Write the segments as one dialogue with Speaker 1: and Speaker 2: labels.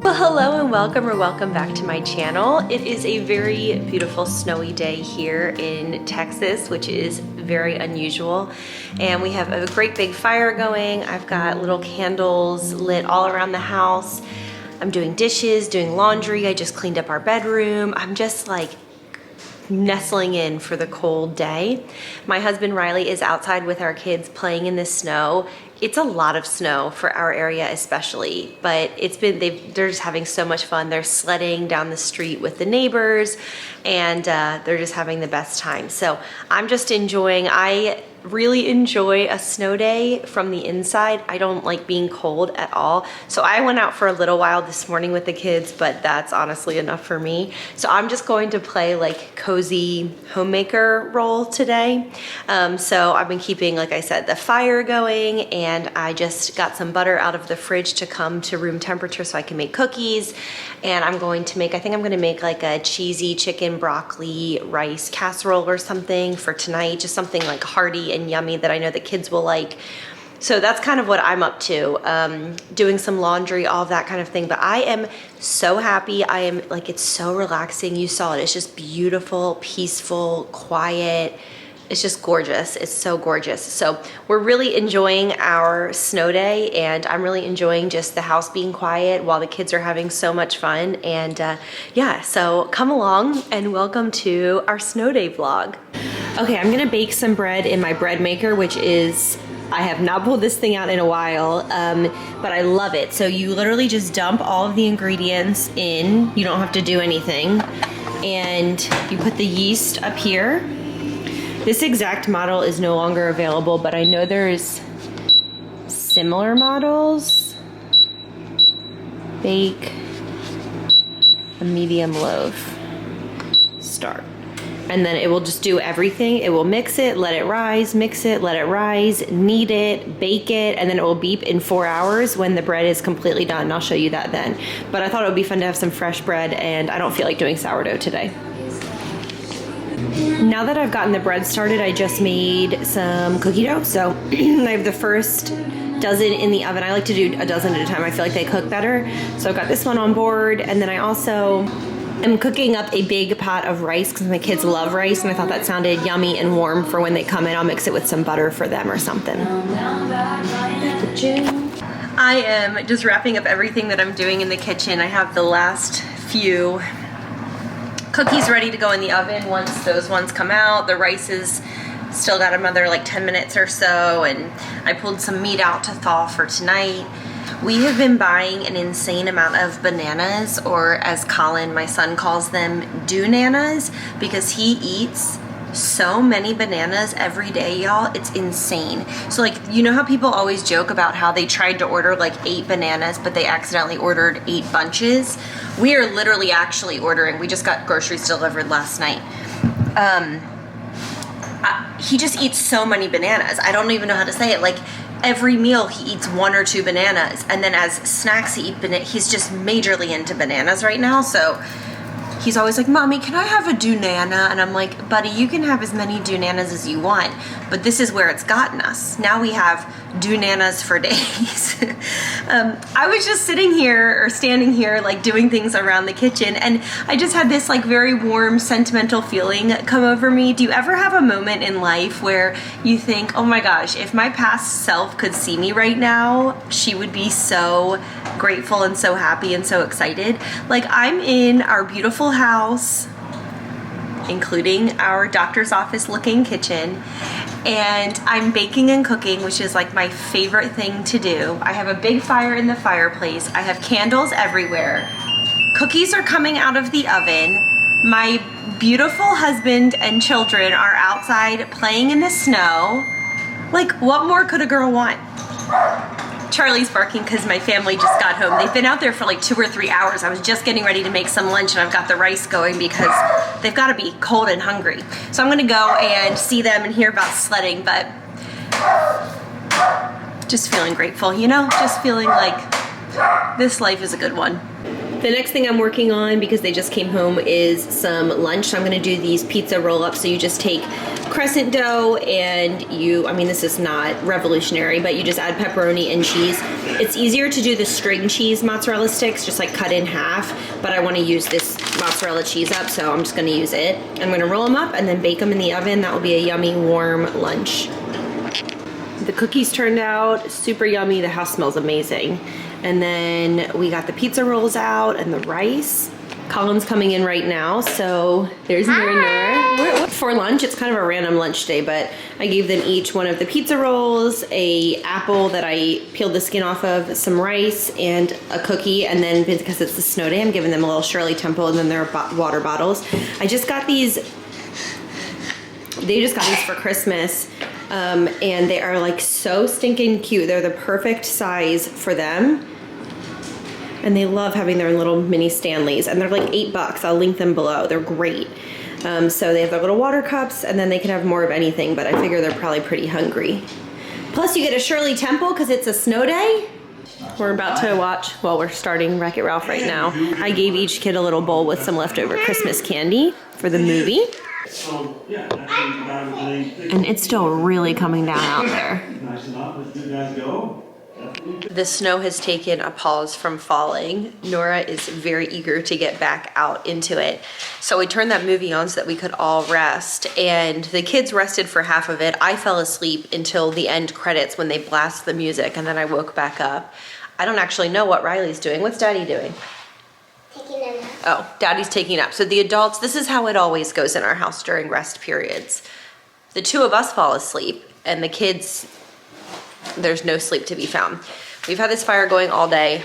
Speaker 1: Well, hello and welcome back to my channel. It is a very beautiful snowy day here in Texas, which is very unusual. And we have a great big fire going. I've got little candles lit all around the house. I'm doing dishes, doing laundry. I just cleaned up our bedroom. I'm just like nestling in for the cold day. My husband Riley is outside with our kids playing in the snow. It's a lot of snow for our area especially, but they're just having so much fun. They're sledding down the street with the neighbors, and they're just having the best time. So I'm just enjoying. I really enjoy a snow day from the inside. I don't like being cold at all. So I went out for a little while this morning with the kids, but that's honestly enough for me. So I'm just going to play like cozy homemaker role today. So I've been keeping, like I said, the fire going, and I just got some butter out of the fridge to come to room temperature so I can make cookies. And I'm going to make, I think I'm gonna make like a cheesy chicken broccoli rice casserole or something for tonight, just something like hearty and yummy that I know the kids will like. So that's kind of what I'm up to, doing some laundry, all of that kind of thing. But I am so happy. I am like, it's so relaxing. You saw it. It's just beautiful, peaceful, quiet. It's just gorgeous. It's so gorgeous. So we're really enjoying our snow day, and I'm really enjoying just the house being quiet while the kids are having so much fun. And yeah, so come along and welcome to our snow day vlog. Okay, I'm gonna bake some bread in my bread maker, which is, I have not pulled this thing out in a while, but I love it. So you literally just dump all of the ingredients in. You don't have to do anything. And you put the yeast up here. This exact model is no longer available, but I know there's similar models. Bake a medium loaf. Start. And then it will just do everything. It will mix it, let it rise, mix it, let it rise, knead it, bake it, and then it will beep in 4 hours when the bread is completely done. I'll show you that then. But I thought it would be fun to have some fresh bread, and I don't feel like doing sourdough today. Now that I've gotten the bread started, I just made some cookie dough. So I have the first dozen in the oven. I like to do a dozen at a time. I feel like they cook better. So I've got this one on board, and then I also am cooking up a big pot of rice because my kids love rice, and I thought that sounded yummy and warm for when they come in. I'll mix it with some butter for them or something. I am just wrapping up everything that I'm doing in the kitchen. I have the last few cookies ready to go in the oven once those ones come out. The rice is still got another like 10 minutes or so, and I pulled some meat out to thaw for tonight. We have been buying an insane amount of bananas, or as Colin, my son, calls them, do-nanas, because he eats so many bananas every day, y'all. It's insane. So like, you know how people always joke about how they tried to order like 8 bananas, but they accidentally ordered 8 bunches? We are literally actually ordering. We just got groceries delivered last night. He just eats so many bananas. I don't even know how to say it. Like, every meal he eats 1 or 2 bananas, and then as snacks he eats he's just majorly into bananas right now. So he's always like, Mommy, can I have a do-nana? And I'm like, buddy, you can have as many do-nanas as you want, but this is where it's gotten us. Now we have do-nanas for days. I was just sitting here, or standing here, like doing things around the kitchen, and I just had this like very warm, sentimental feeling come over me. Do you ever have a moment in life where you think, oh my gosh, if my past self could see me right now, she would be so grateful and so happy and so excited? Like, I'm in our beautiful house, including our doctor's office looking kitchen, and I'm baking and cooking, which is like my favorite thing to do. I have a big fire in the fireplace. I have candles everywhere. Cookies are coming out of the oven. My beautiful husband and children are outside playing in the snow. Like, what more could a girl want? Charlie's barking because my family just got home. They've been out there for like 2 or 3 hours. I was just getting ready to make some lunch, and I've got the rice going because they've got to be cold and hungry. So I'm gonna go and see them and hear about sledding, but just feeling grateful, you know? Just feeling like This life is a good one. The next thing I'm working on, because they just came home, is some lunch. So I'm gonna do these pizza roll-ups. So you just take crescent dough and I mean, this is not revolutionary, but you just add pepperoni and cheese. It's easier to do the string cheese mozzarella sticks, just like cut in half, but I wanna use this mozzarella cheese up, so I'm just gonna use it. I'm gonna roll them up and then bake them in the oven. That will be a yummy, warm lunch. The cookies turned out super yummy. The house smells amazing. And then we got the pizza rolls out and the rice. Colin's coming in right now, so there's Nora. For lunch, it's kind of a random lunch day, but I gave them each one of the pizza rolls, a apple that I peeled the skin off of, some rice, and a cookie. And then because it's the snow day, I'm giving them a little Shirley Temple and then their water bottles. I just got these, they just got these for Christmas. And they are like so stinking cute. They're the perfect size for them. And they love having their little mini Stanleys, and they're like $8. I'll link them below. They're great. So they have their little water cups, and then they can have more of anything, but I figure they're probably pretty hungry. Plus you get a Shirley Temple because it's a snow day. We're about to watch, well, we're starting Wreck-It Ralph right now. I gave each kid a little bowl with some leftover Christmas candy for the movie. And it's still really coming down out there. The snow has taken a pause from falling. Nora is very eager to get back out into it. So we turned that movie on so that we could all rest, and the kids rested for half of it. I fell asleep until the end credits when they blast the music, and then I woke back up. I don't actually know what Riley's doing. What's Daddy doing?
Speaker 2: Taking a nap.
Speaker 1: Oh, Daddy's taking a nap. So the adults, this is how it always goes in our house during rest periods. The two of us fall asleep, and the kids, there's no sleep to be found. We've had this fire going all day.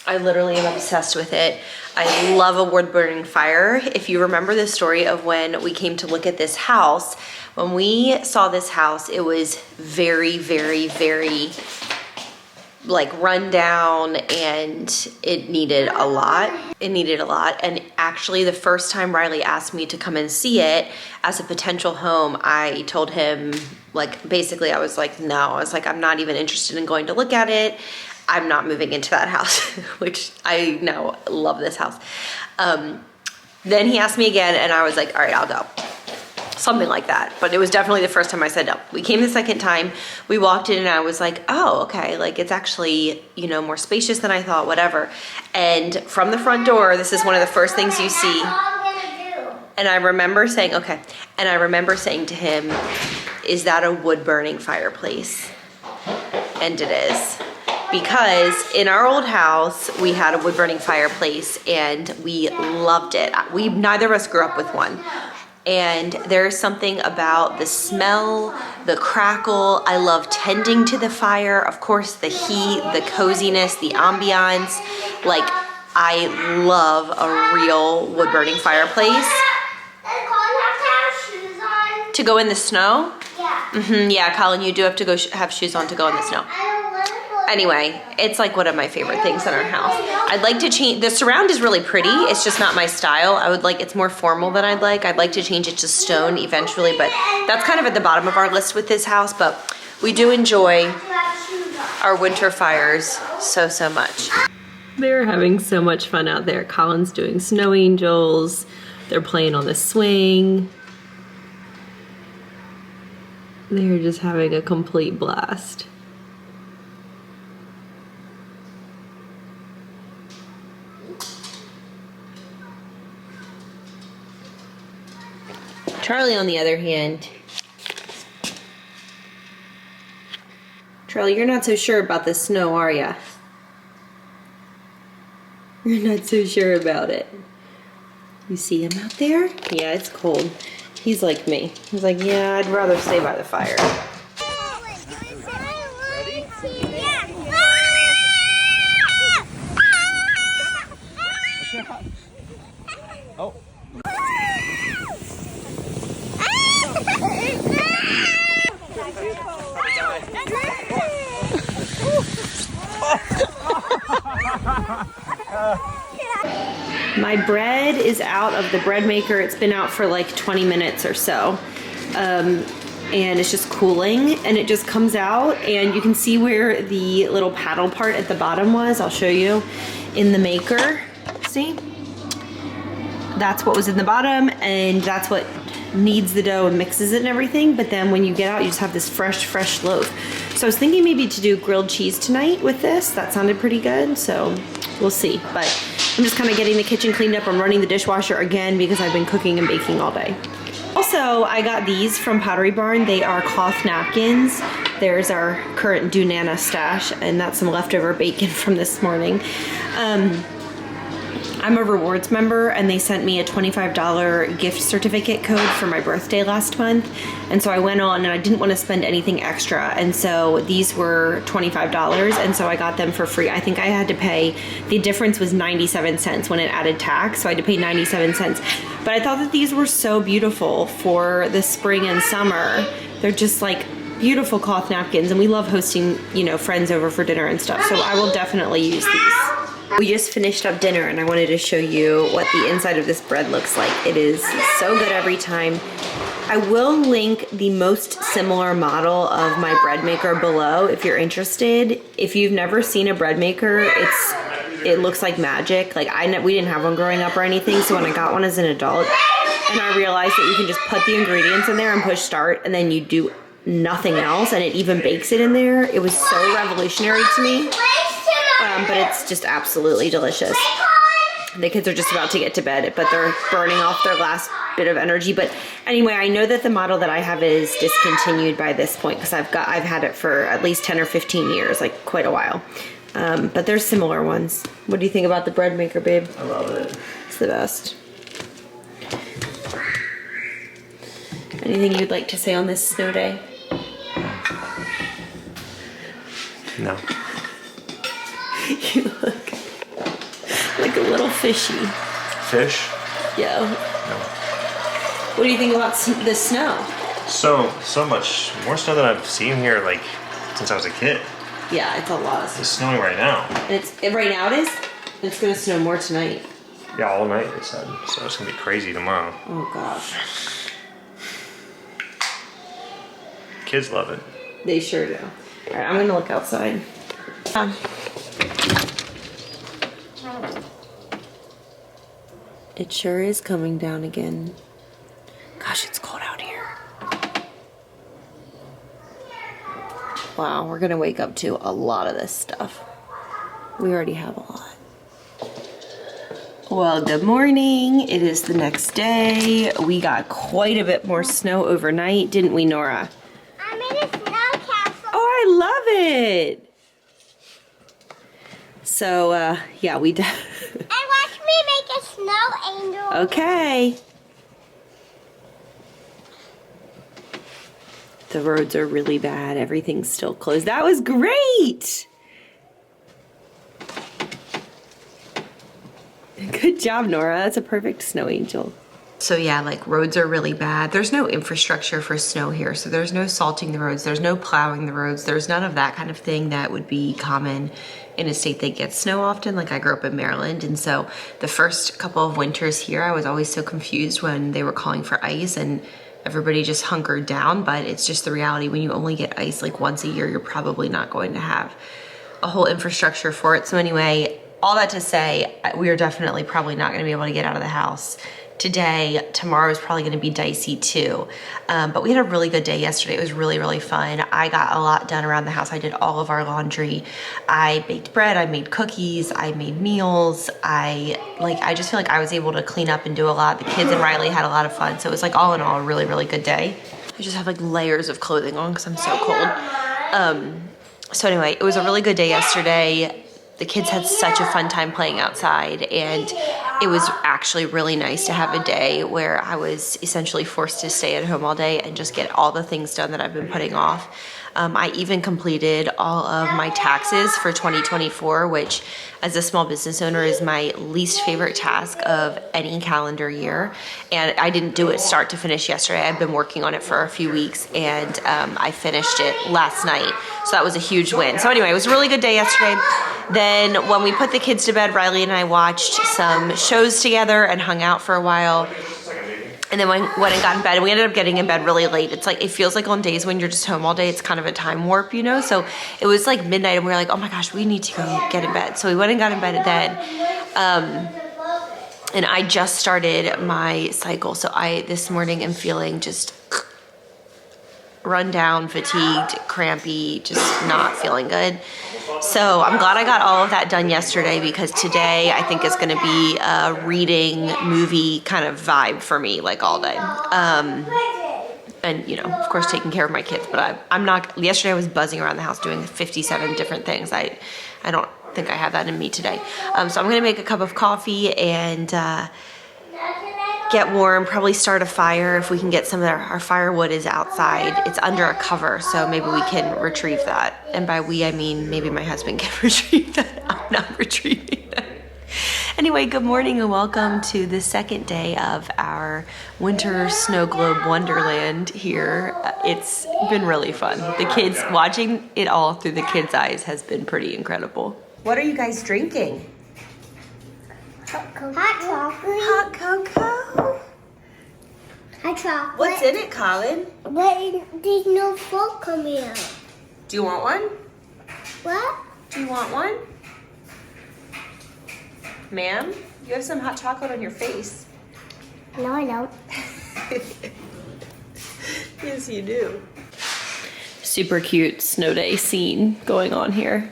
Speaker 1: I literally am obsessed with it. I love a wood-burning fire. If you remember the story of when we came to look at this house, when we saw this house, it was very, very, very like run down, and it needed a lot. It needed a lot. And actually the first time Riley asked me to come and see it as a potential home, I told him, like, basically I was like, no, I was like, I'm not even interested in going to look at it. I'm not moving into that house, which I now love this house. Then he asked me again, and I was like, all right, I'll go. Something like that. But it was definitely the first time I said no. We came the second time, we walked in, and I was like, oh, okay, like it's actually, you know, more spacious than I thought, whatever. And from the front door, this is one of the first things you see. And I remember saying, okay, and I remember saying to him, is that a wood burning fireplace? And it is. Because in our old house, we had a wood burning fireplace and we loved it. Neither of us grew up with one. And there's something about the smell, the crackle. I love tending to the fire. Of course, the heat, the coziness, the ambiance. Like, I love a real wood burning fireplace. To go in the snow? Yeah. Yeah, Colin, you do have to go have shoes on to go in the snow. Anyway, it's like one of my favorite things in our house. I'd like to change, the surround is really pretty, it's just not my style. I would like, it's more formal than I'd like to change it to stone eventually, but that's kind of at the bottom of our list with this house, but we do enjoy our winter fires so, so much. They're having so much fun out there. Colin's doing snow angels, they're playing on the swing. They're just having a complete blast. Charlie, on the other hand, Charlie, you're not so sure about the snow, are ya? You're not so sure about it. You see him out there? Yeah, it's cold. He's like me. He's like, yeah, I'd rather stay by the fire.
Speaker 2: Ready?
Speaker 3: Oh.
Speaker 1: My bread is out of the bread maker. It's been out for like 20 minutes or so. and it's just cooling, and it just comes out, and you can see where the little paddle part at the bottom was. I'll show you in the maker. See? That's what was in the bottom, and that's what kneads the dough and mixes it and everything. But then when you get out, you just have this fresh loaf. So I was thinking maybe to do grilled cheese tonight with this. That sounded pretty good, so we'll see. But I'm just kind of getting the kitchen cleaned up. I'm running the dishwasher again because I've been cooking and baking all day. Also, I got these from Pottery Barn. They are cloth napkins. There's our current Dunana stash, and that's some leftover bacon from this morning. I'm a rewards member, and they sent me a $25 gift certificate code for my birthday last month. And so I went on, and I didn't want to spend anything extra. And so these were $25, and so I got them for free. I think I had to pay, the difference was 97 cents when it added tax, so I had to pay 97 cents. But I thought that these were so beautiful for the spring and summer. They're just like beautiful cloth napkins, and we love hosting, you know, friends over for dinner and stuff. So I will definitely use these. We just finished up dinner, and I wanted to show you what the inside of this bread looks like. It is so good every time. I will link the most similar model of my bread maker below if you're interested. If you've never seen a bread maker, it looks like magic. Like we didn't have one growing up or anything, so when I got one as an adult, and I realized that you can just put the ingredients in there and push start, and then you do nothing else, and it even bakes it in there. It was so revolutionary to me. But it's just absolutely delicious. The kids are just about to get to bed, but they're burning off their last bit of energy. But anyway, I know that the model that I have is discontinued by this point because I've had it for at least 10 or 15 years, like quite a while. But there's similar ones. What do you think about the bread maker, babe?
Speaker 3: I love it.
Speaker 1: It's the best. Anything you'd like to say on this snow day?
Speaker 3: No.
Speaker 1: You look like a little fishy.
Speaker 3: Fish?
Speaker 1: Yeah.
Speaker 3: No.
Speaker 1: What do you think about the snow?
Speaker 3: So much more snow than I've seen here, like, since I was a kid.
Speaker 1: Yeah, it's a lot of snow.
Speaker 3: It's snowing right now.
Speaker 1: And right now it is? It's gonna snow more tonight.
Speaker 3: Yeah, all night they said. So it's gonna be crazy tomorrow.
Speaker 1: Oh gosh.
Speaker 3: Kids love it.
Speaker 1: They sure do. All right, I'm gonna look outside. It sure is coming down again. Gosh, it's cold out here. Wow, we're gonna wake up to a lot of this stuff. We already have a lot. Well, good morning. It is the next day. We got quite a bit more snow overnight, didn't we, Nora?
Speaker 2: I made a snow castle.
Speaker 1: Oh, I love it. So, yeah, we did.
Speaker 2: And watch me make a snow angel.
Speaker 1: Okay. The roads are really bad. Everything's still closed. That was great. Good job, Nora. That's a perfect snow angel. So yeah, like roads are really bad. There's no infrastructure for snow here. So there's no salting the roads. There's no plowing the roads. There's none of that kind of thing that would be common in a state that gets snow often. Like I grew up in Maryland. And so the first couple of winters here, I was always so confused when they were calling for ice and everybody just hunkered down. But it's just the reality. When you only get ice like once a year, you're probably not going to have a whole infrastructure for it. So anyway, all that to say, we are definitely probably not going to be able to get out of the house today. Tomorrow is probably going to be dicey too. But we had a really good day yesterday. It was really, really fun. I got a lot done around the house. I did all of our laundry. I baked bread. I made cookies. I made meals. I just feel like I was able to clean up and do a lot. The kids and Riley had a lot of fun. So it was like all in all a really, really good day. I just have like layers of clothing on because I'm so cold. So anyway, it was a really good day yesterday. The kids had such a fun time playing outside, and it was actually really nice to have a day where I was essentially forced to stay at home all day and just get all the things done that I've been putting off. I even completed all of my taxes for 2024, which as a small business owner is my least favorite task of any calendar year. And I didn't do it start to finish yesterday. I've been working on it for a few weeks, and I finished it last night. So that was a huge win. So anyway, it was a really good day yesterday. Then when we put the kids to bed, Riley and I watched some shows together and hung out for a while. And then went and got in bed, and we ended up getting in bed really late. It's like, it feels like on days when you're just home all day, it's kind of a time warp, you know? So it was like midnight and we were like, oh my gosh, we need to go get in bed. So we went and got in bed then. And I just started my cycle. So this morning am feeling just run down, fatigued, crampy, just not feeling good. So I'm glad I got all of that done yesterday, because today I think is gonna be a reading movie kind of vibe for me, like all day. And you know, of course, taking care of my kids, but I'm not, yesterday I was buzzing around the house doing 57 different things. I don't think I have that in me today. So I'm gonna make a cup of coffee and get warm, probably start a fire if we can get some of our firewood is outside. It's under a cover, so maybe we can retrieve that. And by we, I mean maybe my husband can retrieve that. I'm not retrieving that. Anyway, good morning and welcome to the second day of our winter snow globe wonderland here. It's been really fun. The kids, watching it all through the kids' eyes has been pretty incredible. What are you guys drinking?
Speaker 2: Hot chocolate.
Speaker 1: Hot cocoa.
Speaker 2: Hot chocolate.
Speaker 1: What's in it, Colin?
Speaker 2: But there's no folk coming out.
Speaker 1: Do you want one?
Speaker 2: What?
Speaker 1: Do you want one? Ma'am, you have some hot chocolate on your face.
Speaker 2: No, I don't.
Speaker 1: Yes, you do. Super cute snow day scene going on here.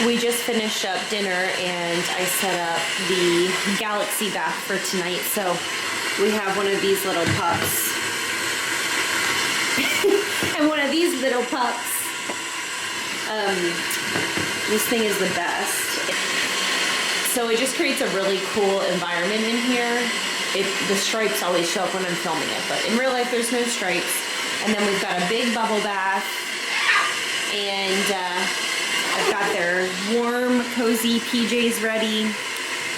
Speaker 1: We just finished up dinner and I set up the galaxy bath for tonight. So we have one of these little pups. And one of these little pups. This thing is the best. So it just creates a really cool environment in here. The stripes always show up when I'm filming it, but in real life there's no stripes. And then we've got a big bubble bath, and I've got their warm, cozy PJs ready.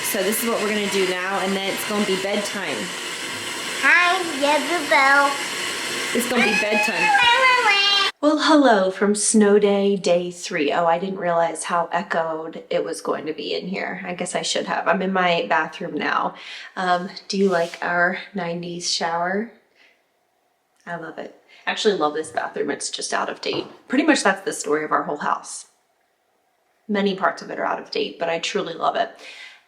Speaker 1: So this is what we're gonna do now, and then it's gonna be bedtime.
Speaker 2: Hi, Jezebel.
Speaker 1: It's gonna be bedtime. Well, hello from snow day 3. Oh, I didn't realize how echoed it was going to be in here. I guess I should have. I'm in my bathroom now. Do you like our 90s shower? I love it. I actually love this bathroom. It's just out of date. Pretty much that's the story of our whole house. Many parts of it are out of date, but I truly love it.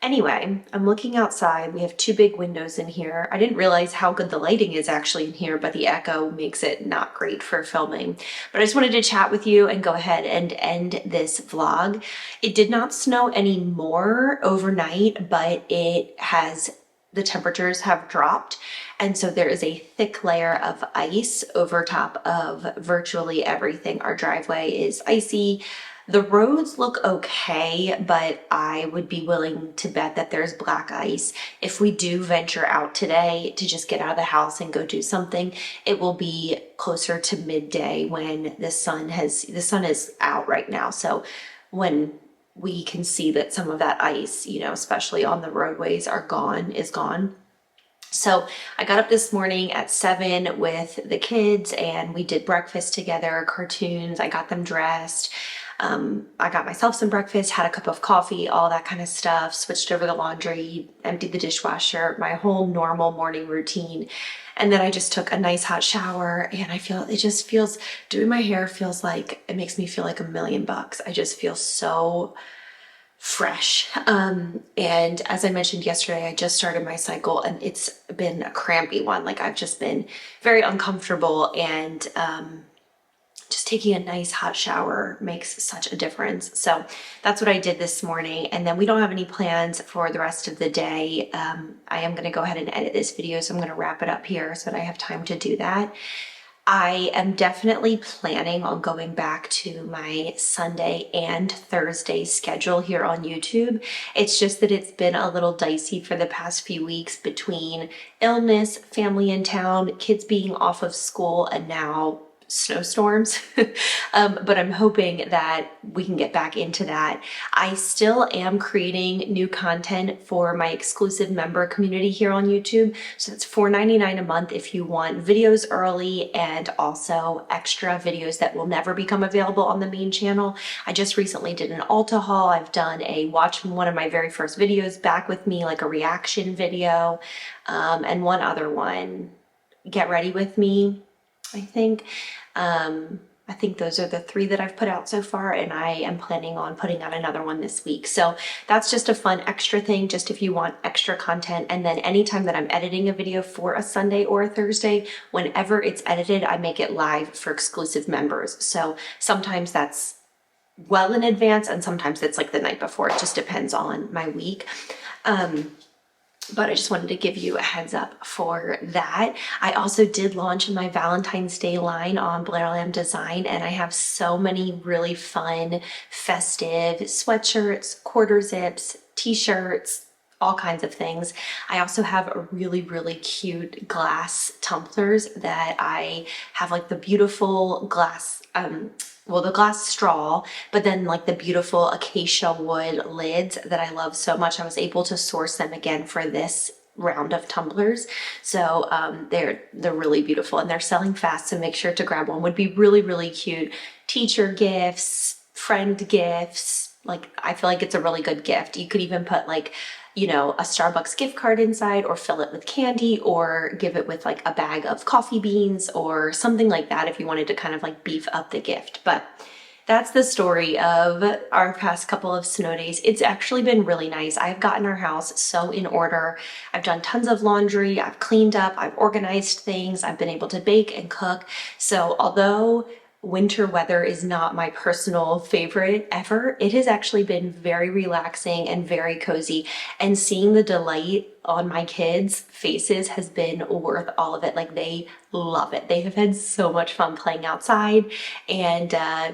Speaker 1: Anyway, I'm looking outside. We have 2 big windows in here. I didn't realize how good the lighting is actually in here, but the echo makes it not great for filming. But I just wanted to chat with you and go ahead and end this vlog. It did not snow anymore overnight, but the temperatures have dropped. And so there is a thick layer of ice over top of virtually everything. Our driveway is icy. The roads look okay, but I would be willing to bet that there's black ice. If we do venture out today to just get out of the house and go do something, it will be closer to midday when the sun is out right now. So when we can see that some of that ice, you know, especially on the roadways is gone. So I got up this morning at 7 with the kids and we did breakfast together, cartoons. I got them dressed. I got myself some breakfast, had a cup of coffee, all that kind of stuff, switched over the laundry, emptied the dishwasher, my whole normal morning routine. And then I just took a nice hot shower and doing my hair feels like, it makes me feel like $1,000,000. I just feel so fresh. And as I mentioned yesterday, I just started my cycle and it's been a crampy one. Like I've just been very uncomfortable, and just taking a nice hot shower makes such a difference. So that's what I did this morning. And then we don't have any plans for the rest of the day. I am gonna go ahead and edit this video, so I'm gonna wrap it up here so that I have time to do that. I am definitely planning on going back to my Sunday and Thursday schedule here on YouTube. It's just that it's been a little dicey for the past few weeks between illness, family in town, kids being off of school, and now snowstorms. But I'm hoping that we can get back into that. I still am creating new content for my exclusive member community here on YouTube. So it's $4.99 a month if you want videos early and also extra videos that will never become available on the main channel. I just recently did an Ulta haul. I've done a watch one of my very first videos back with me, like a reaction video, and one other one, get ready with me, I think. I think those are the 3 that I've put out so far, and I am planning on putting out another one this week. So that's just a fun extra thing, just if you want extra content. And then anytime that I'm editing a video for a Sunday or a Thursday, whenever it's edited, I make it live for exclusive members. So sometimes that's well in advance, and sometimes it's like the night before. It just depends on my week. But I just wanted to give you a heads up for that. I also did launch my Valentine's Day line on Blair Lamb Design, and I have so many really fun, festive sweatshirts, quarter zips, t-shirts, all kinds of things. I also have a really, really cute glass tumblers that I have, like the beautiful glass, the glass straw, but then like the beautiful acacia wood lids that I love so much. I was able to source them again for this round of tumblers. So they're really beautiful and they're selling fast. So make sure to grab one. Would be really, really cute. Teacher gifts, friend gifts. Like, I feel like it's a really good gift. You could even put like, you know, a Starbucks gift card inside, or fill it with candy, or give it with like a bag of coffee beans or something like that if you wanted to kind of like beef up the gift. But that's the story of our past couple of snow days. It's actually been really nice. I've gotten our house so in order. I've done tons of laundry. I've cleaned up. I've organized things. I've been able to bake and cook. So although winter weather is not my personal favorite ever, it has actually been very relaxing and very cozy, and seeing the delight on my kids' faces has been worth all of it. Like, they love it. They have had so much fun playing outside and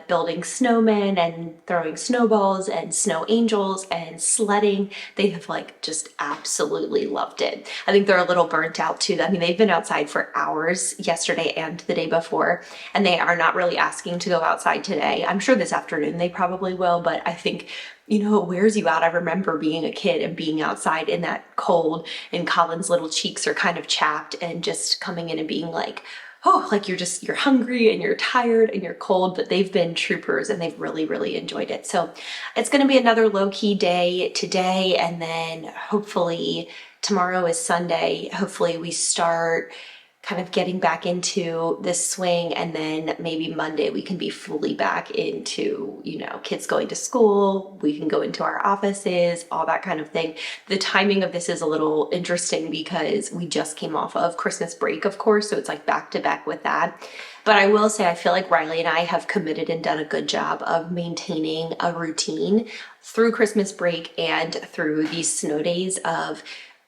Speaker 1: building snowmen and throwing snowballs and snow angels and sledding. They have like just absolutely loved it. I think they're a little burnt out too. I mean, they've been outside for hours yesterday and the day before, and they are not really asking to go outside today. I'm sure this afternoon they probably will, but I think, you know, it wears you out. I remember being a kid and being outside in that cold, and Colin's little cheeks are kind of chapped, and just coming in and being like, oh, like you're hungry and you're tired and you're cold. But they've been troopers and they've really, really enjoyed it. So it's going to be another low-key day today, and then hopefully tomorrow is Sunday. Hopefully we start kind of getting back into this swing, and then maybe Monday we can be fully back into, you know, kids going to school, we can go into our offices, all that kind of thing. The timing of this is a little interesting because we just came off of Christmas break, of course, so it's like back to back with that. But I will say, I feel like Riley and I have committed and done a good job of maintaining a routine through Christmas break and through these snow days of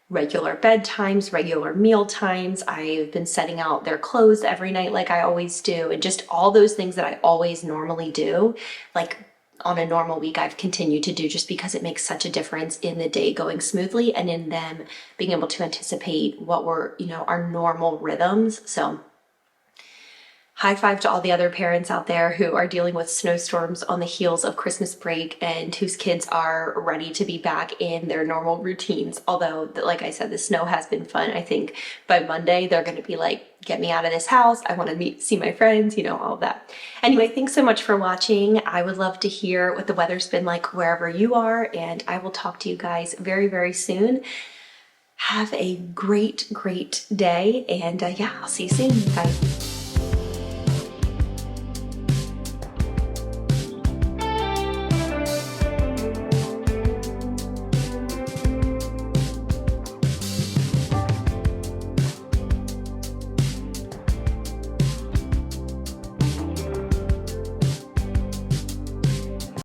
Speaker 1: regular bedtimes, regular meal times. I've been setting out their clothes every night like I always do, and just all those things that I always normally do, like on a normal week, I've continued to do, just because it makes such a difference in the day going smoothly and in them being able to anticipate what were, you know, our normal rhythms. So high five to all the other parents out there who are dealing with snowstorms on the heels of Christmas break and whose kids are ready to be back in their normal routines. Although, like I said, the snow has been fun. I think by Monday, they're going to be like, get me out of this house. I want to see my friends, you know, all of that. Anyway, thanks so much for watching. I would love to hear what the weather's been like wherever you are, and I will talk to you guys very, very soon. Have a great, great day, and yeah, I'll see you soon. Bye.